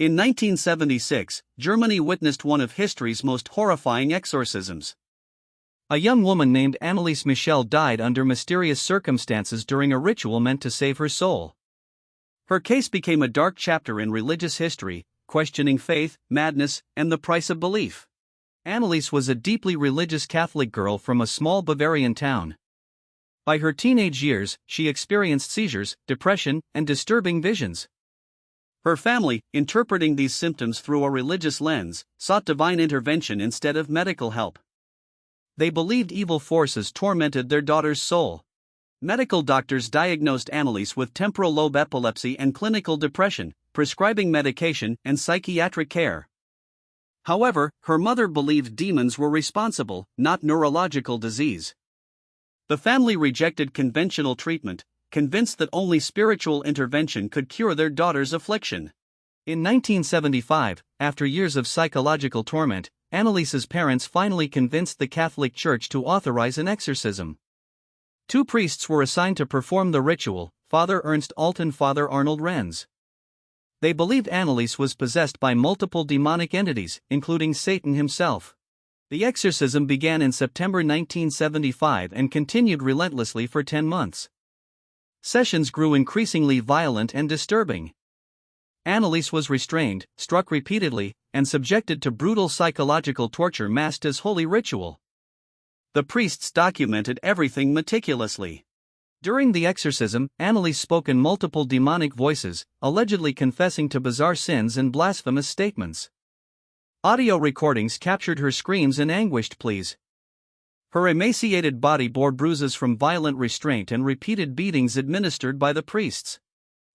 In 1976, Germany witnessed one of history's most horrifying exorcisms. A young woman named Anneliese Michel died under mysterious circumstances during a ritual meant to save her soul. Her case became a dark chapter in religious history, questioning faith, madness, and the price of belief. Anneliese was a deeply religious Catholic girl from a small Bavarian town. By her teenage years, she experienced seizures, depression, and disturbing visions. Her family, interpreting these symptoms through a religious lens, sought divine intervention instead of medical help. They believed evil forces tormented their daughter's soul. Medical doctors diagnosed Anneliese with temporal lobe epilepsy and clinical depression, prescribing medication and psychiatric care. However, her mother believed demons were responsible, not neurological disease. The family rejected conventional treatment, convinced that only spiritual intervention could cure their daughter's affliction. In 1975, after years of psychological torment, Anneliese's parents finally convinced the Catholic Church to authorize an exorcism. 2 priests were assigned to perform the ritual, Father Ernst Alt and Father Arnold Renz. They believed Anneliese was possessed by multiple demonic entities, including Satan himself. The exorcism began in September 1975 and continued relentlessly for 10 months. Sessions grew increasingly violent and disturbing. Anneliese was restrained, struck repeatedly, and subjected to brutal psychological torture masked as holy ritual. The priests documented everything meticulously. During the exorcism, Anneliese spoke in multiple demonic voices, allegedly confessing to bizarre sins and blasphemous statements. Audio recordings captured her screams and anguished pleas. Her emaciated body bore bruises from violent restraint and repeated beatings administered by the priests.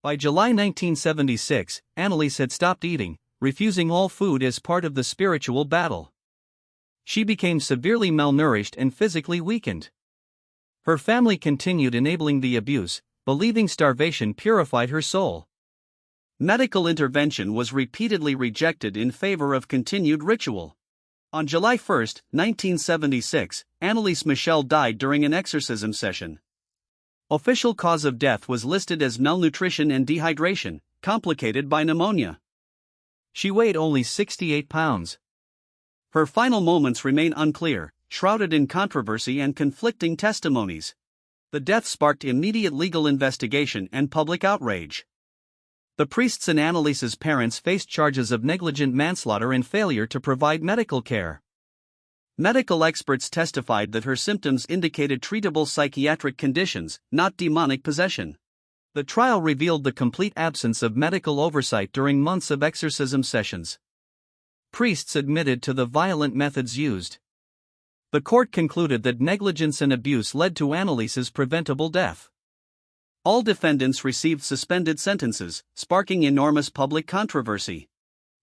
By July 1976, Anneliese had stopped eating, refusing all food as part of the spiritual battle. She became severely malnourished and physically weakened. Her family continued enabling the abuse, believing starvation purified her soul. Medical intervention was repeatedly rejected in favor of continued ritual. On July 1, 1976, Anneliese Michel died during an exorcism session. Official cause of death was listed as malnutrition and dehydration, complicated by pneumonia. She weighed only 68 pounds. Her final moments remain unclear, shrouded in controversy and conflicting testimonies. The death sparked immediate legal investigation and public outrage. The priests and Anneliese's parents faced charges of negligent manslaughter and failure to provide medical care. Medical experts testified that her symptoms indicated treatable psychiatric conditions, not demonic possession. The trial revealed the complete absence of medical oversight during months of exorcism sessions. Priests admitted to the violent methods used. The court concluded that negligence and abuse led to Anneliese's preventable death. All defendants received suspended sentences, sparking enormous public controversy.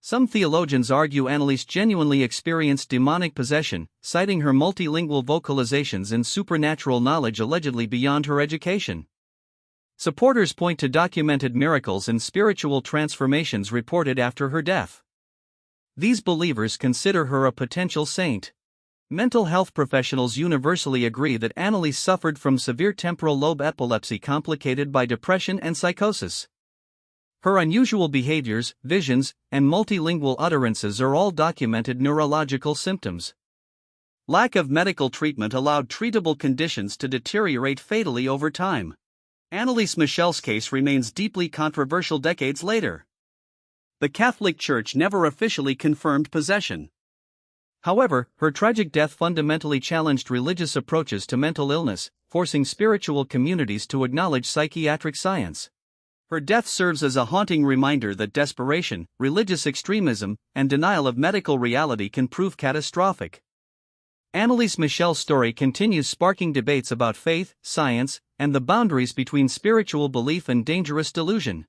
Some theologians argue Anneliese genuinely experienced demonic possession, citing her multilingual vocalizations and supernatural knowledge allegedly beyond her education. Supporters point to documented miracles and spiritual transformations reported after her death. These believers consider her a potential saint. Mental health professionals universally agree that Anneliese suffered from severe temporal lobe epilepsy complicated by depression and psychosis. Her unusual behaviors, visions, and multilingual utterances are all documented neurological symptoms. Lack of medical treatment allowed treatable conditions to deteriorate fatally over time. Anneliese Michel's case remains deeply controversial decades later. The Catholic Church never officially confirmed possession. However, her tragic death fundamentally challenged religious approaches to mental illness, forcing spiritual communities to acknowledge psychiatric science. Her death serves as a haunting reminder that desperation, religious extremism, and denial of medical reality can prove catastrophic. Anneliese Michel's story continues sparking debates about faith, science, and the boundaries between spiritual belief and dangerous delusion.